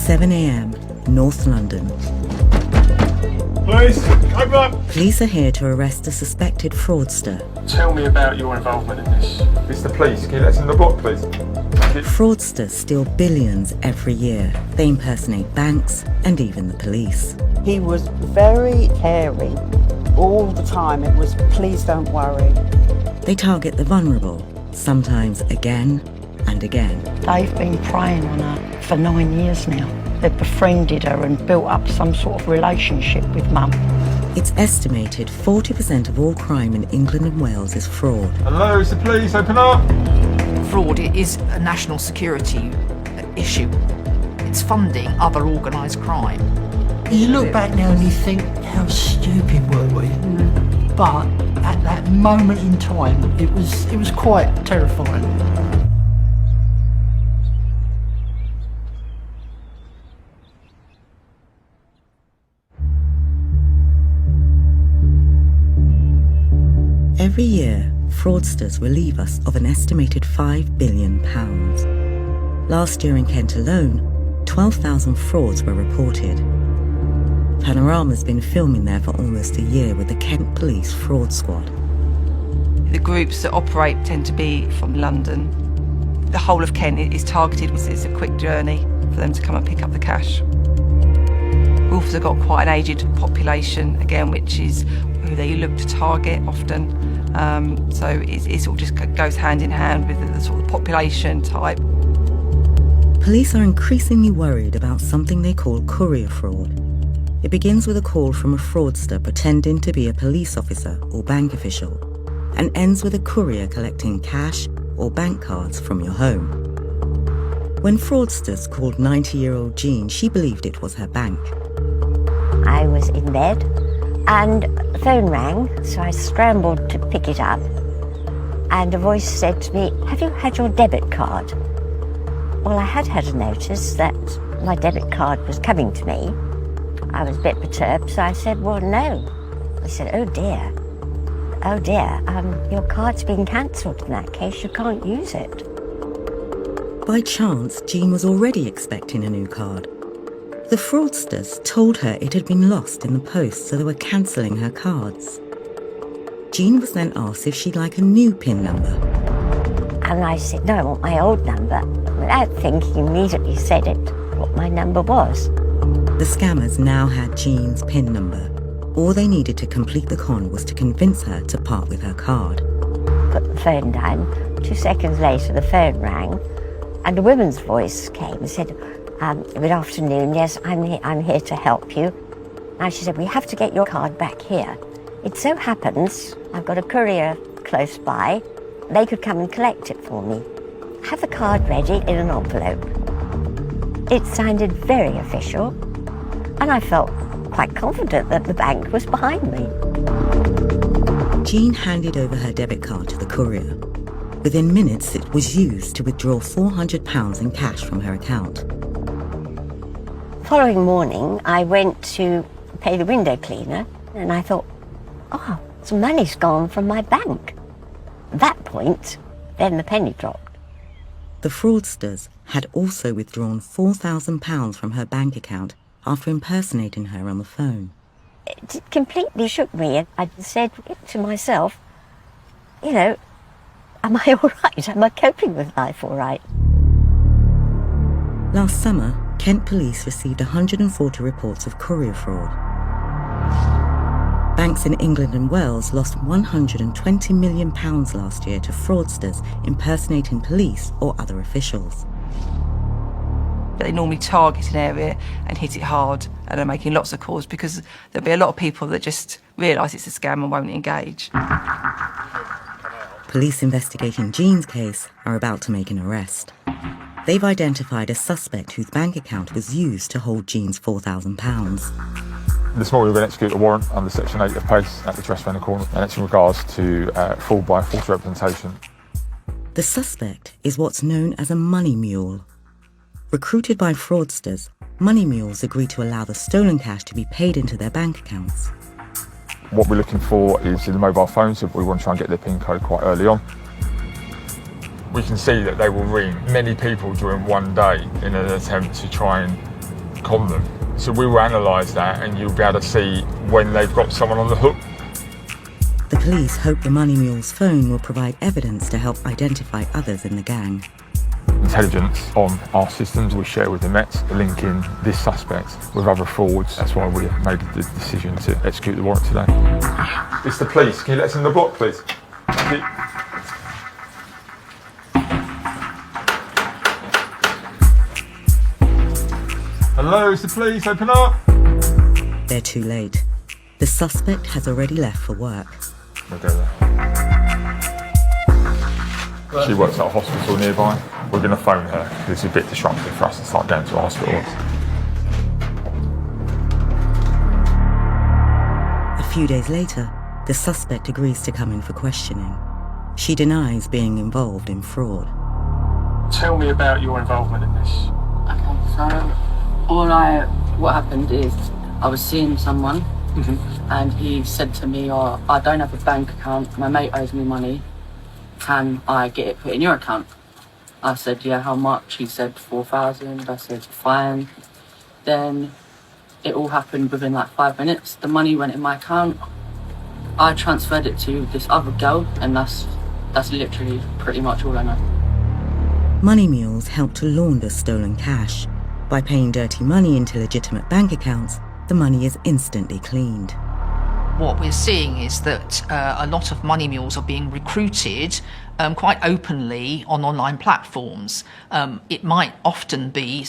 7 a.m, North London. Police, open up! Police are here to arrest a suspected fraudster. Tell me about your involvement in this. It's the police. Can you let us in the block, please? Fraudsters steal billions every year. They impersonate banks and even the police. He was very caring. All the time it was, please don't worry. They target the vulnerable, sometimes again and again. They've been preying on her for 9 years now. They've befriended her and built up some sort of relationship with Mum. It's estimated 40% of all crime in England and Wales is fraud. Hello, it's the police. Open up! Fraud is a national security issue. It's funding other organised crime. You look back now and you think, how stupid were we? But at that moment in time, it was quite terrifying. Every year, fraudsters relieve us of an estimated £5 billion. Last year in Kent alone, 12,000 frauds were reported. Panorama's been filming there for almost a year with the Kent Police Fraud Squad. The groups that operate tend to be from London. The whole of Kent is targeted. It's a quick journey for them to come and pick up the cash. We've also got quite an aged population, again, which is who they look to target often. So it sort of just goes hand in hand with the sort of population type. Police are increasingly worried about something they call courier fraud. It begins with a call from a fraudster pretending to be a police officer or bank official, and ends with a courier collecting cash or bank cards from your home. When fraudsters called 90-year-old Jean, she believed it was her bank. I was in bed and the phone rang, so I scrambled to pick it up, and a voice said to me, "Have you had your debit card?" Well, I had a notice that my debit card was coming to me. I was a bit perturbed, so I said, "Well, no." He said, "Oh dear, your card's been cancelled. In that case, you can't use it." By chance, Jean was already expecting a new card. The fraudsters told her it had been lost in the post, so they were cancelling her cards. Jean was then asked if she'd like a new PIN number. And I said, "No, I want my old number." Without thinking, immediately said it, what my number was. The scammers now had Jean's PIN number. All they needed to complete the con was to convince her to part with her card. Put the phone down. 2 seconds later, the phone rang, and a woman's voice came and said, "Good afternoon, yes, I'm here to help you." And she said, "We have to get your card back here. It so happens I've got a courier close by. They could come and collect it for me. Have the card ready in an envelope." It sounded very official, and I felt quite confident that the bank was behind me. Jean handed over her debit card to the courier. Within minutes, it was used to withdraw £400 in cash from her account. Following morning, I went to pay the window cleaner, and I thought, oh, some money's gone from my bank. At that point, then the penny dropped. The fraudsters had also withdrawn £4,000 from her bank account after impersonating her on the phone. It completely shook me. I said to myself, am I all right? Am I coping with life all right? Last summer, Kent Police received 140 reports of courier fraud. Banks in England and Wales lost £120 million last year to fraudsters impersonating police or other officials. They normally target an area and hit it hard, and are making lots of calls because there'll be a lot of people that just realise it's a scam and won't engage. Police investigating Jean's case are about to make an arrest. They've identified a suspect whose bank account was used to hold Jean's £4,000. This morning we're going to execute a warrant under Section 8 of PACE at the Trust Vendor Corner, and it's in regards to fraud by false representation. The suspect is what's known as a money mule. Recruited by fraudsters, money mules agree to allow the stolen cash to be paid into their bank accounts. What we're looking for is in the mobile phone, so we want to try and get their PIN code quite early on. We can see that they will ring many people during one day in an attempt to try and con them. So we will analyse that and you'll be able to see when they've got someone on the hook. The police hope the money mule's phone will provide evidence to help identify others in the gang. Intelligence on our systems we share with the Mets, linking this suspect with other frauds. That's why we made the decision to execute the warrant today. It's the police. Can you let us in the block, please? Thank you. Hello, it's the police. Open up. They're too late. The suspect has already left for work. We'll go there. She works at a hospital nearby. We're going to phone her. This is a bit disruptive for us to start going to a hospital. A few days later, the suspect agrees to come in for questioning. She denies being involved in fraud. Tell me about your involvement in this. Okay, so what happened is I was seeing someone and he said to me, oh, I don't have a bank account, my mate owes me money, can I get it put in your account? I said, yeah, how much? He said 4,000. I said, fine. Then it all happened within like 5 minutes. The money went in my account. I transferred it to this other girl, and that's literally pretty much all I know. Money mules help to launder stolen cash. By paying dirty money into legitimate bank accounts, the money is instantly cleaned. What we're seeing is that a lot of money mules are being recruited quite openly on online platforms. It might often be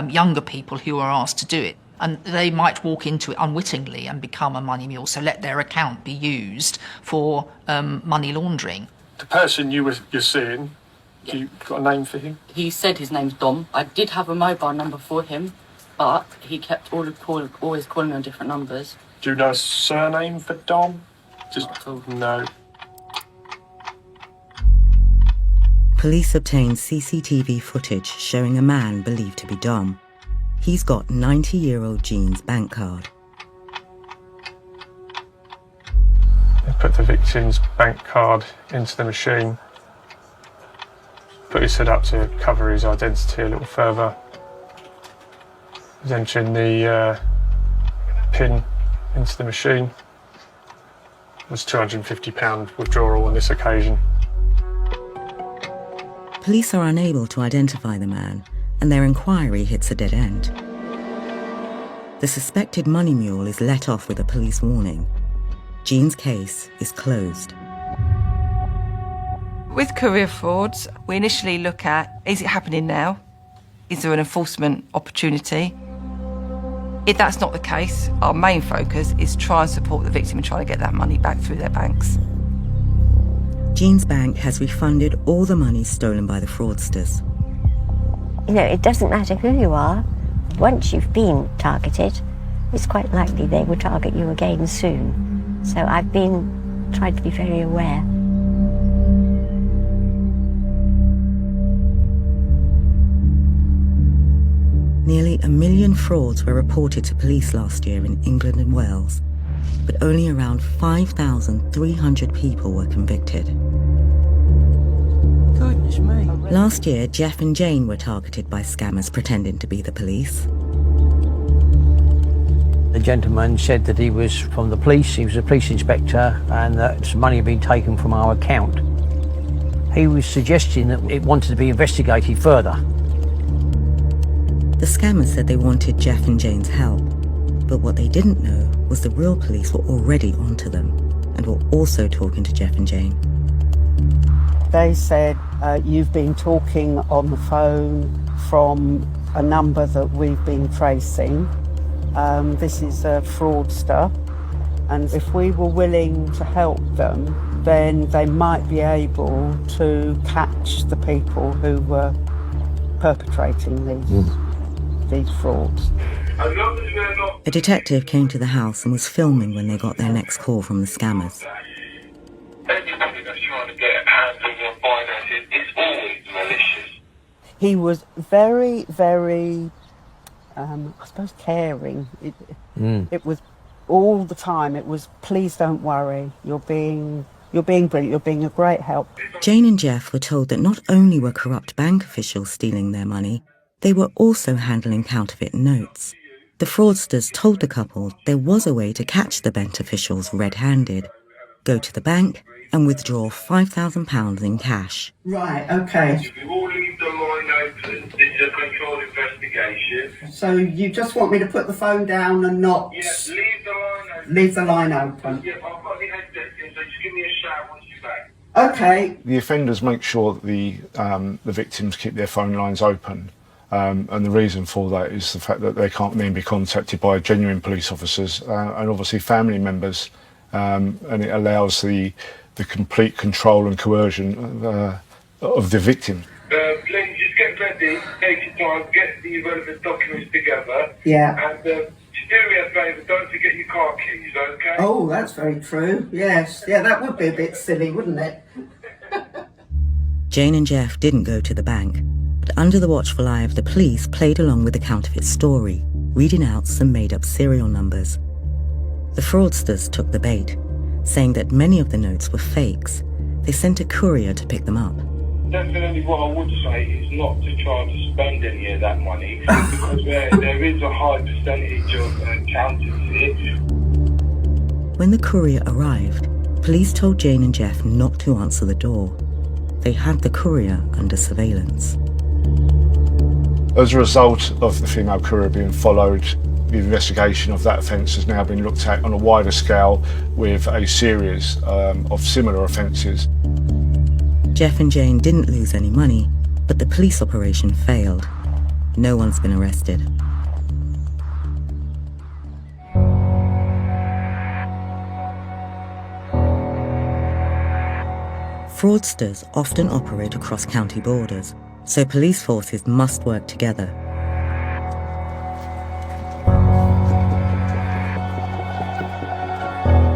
younger people who are asked to do it, and they might walk into it unwittingly and become a money mule, so let their account be used for money laundering. The person you're seeing, you got a name for him? He said his name's Dom. I did have a mobile number for him, but he kept always calling me on different numbers. Do you know a surname for Dom? Just no. Police obtained CCTV footage showing a man believed to be Dom. He's got 90-year-old Jean's bank card. They put the victim's bank card into the machine, put his head up to cover his identity a little further. He's entering the PIN into the machine. It was £250 withdrawal on this occasion. Police are unable to identify the man, and their inquiry hits a dead end. The suspected money mule is let off with a police warning. Jean's case is closed. With courier frauds, we initially look at, is it happening now? Is there an enforcement opportunity? If that's not the case, our main focus is try and support the victim and try to get that money back through their banks. Jean's bank has refunded all the money stolen by the fraudsters. You know, it doesn't matter who you are. Once you've been targeted, it's quite likely they will target you again soon. So I've been trying to be very aware. Nearly 1 million frauds were reported to police last year in England and Wales, but only around 5,300 people were convicted. Goodness me. Last year, Jeff and Jane were targeted by scammers pretending to be the police. The gentleman said that he was from the police, he was a police inspector, and that some money had been taken from our account. He was suggesting that it wanted to be investigated further. The scammers said they wanted Jeff and Jane's help, but what they didn't know was the real police were already onto them and were also talking to Jeff and Jane. They said, you've been talking on the phone from a number that we've been tracing. This is a fraudster, and if we were willing to help them, then they might be able to catch the people who were perpetrating these frauds. A detective came to the house and was filming when they got their next call from the scammers. Anybody that's trying to get handling your finances is always malicious. He was very, very, I suppose, caring. It was all the time. It was, please don't worry. You're being brilliant. You're being a great help. Jane and Jeff were told that not only were corrupt bank officials stealing their money, they were also handling counterfeit notes. The fraudsters told the couple there was a way to catch the bent officials red-handed. Go to the bank and withdraw £5,000 in cash. Right, okay. You all leave the line open. This is a controlled investigation. So you just want me to put the phone down and not... Yeah, leave the line open. Leave the line open. Yeah, I've got the headset in, so just give me a shout once you're back. Okay. The offenders make sure that the victims keep their phone lines open. And the reason for that is the fact that they can't then be contacted by genuine police officers and obviously family members, and it allows the complete control and coercion of the victim. Please just get ready, take your time, get the relevant documents together. Yeah. And to do me a favour, don't forget your car keys, okay? Oh, that's very true. Yes. Yeah, that would be a bit silly, wouldn't it? Jane and Jeff didn't go to the bank, but under the watchful eye of the police played along with the counterfeit story, reading out some made-up serial numbers. The fraudsters took the bait, saying that many of the notes were fakes. They sent a courier to pick them up. Definitely what I would say is not to try to spend any of that money because there is a high percentage of counterfeit. When the courier arrived, police told Jane and Jeff not to answer the door. They had the courier under surveillance. As a result of the female courier being followed, the investigation of that offence has now been looked at on a wider scale with a series of similar offences. Jeff and Jane didn't lose any money, but the police operation failed. No one's been arrested. Fraudsters often operate across county borders, so police forces must work together.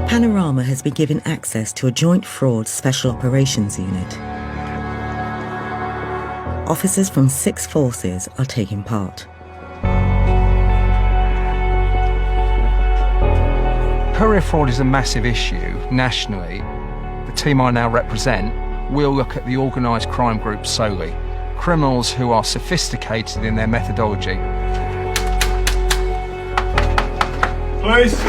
Panorama has been given access to a joint fraud special operations unit. Officers from 6 forces are taking part. Courier fraud is a massive issue nationally. The team I now represent will look at the organised crime groups solely, criminals who are sophisticated in their methodology. Police!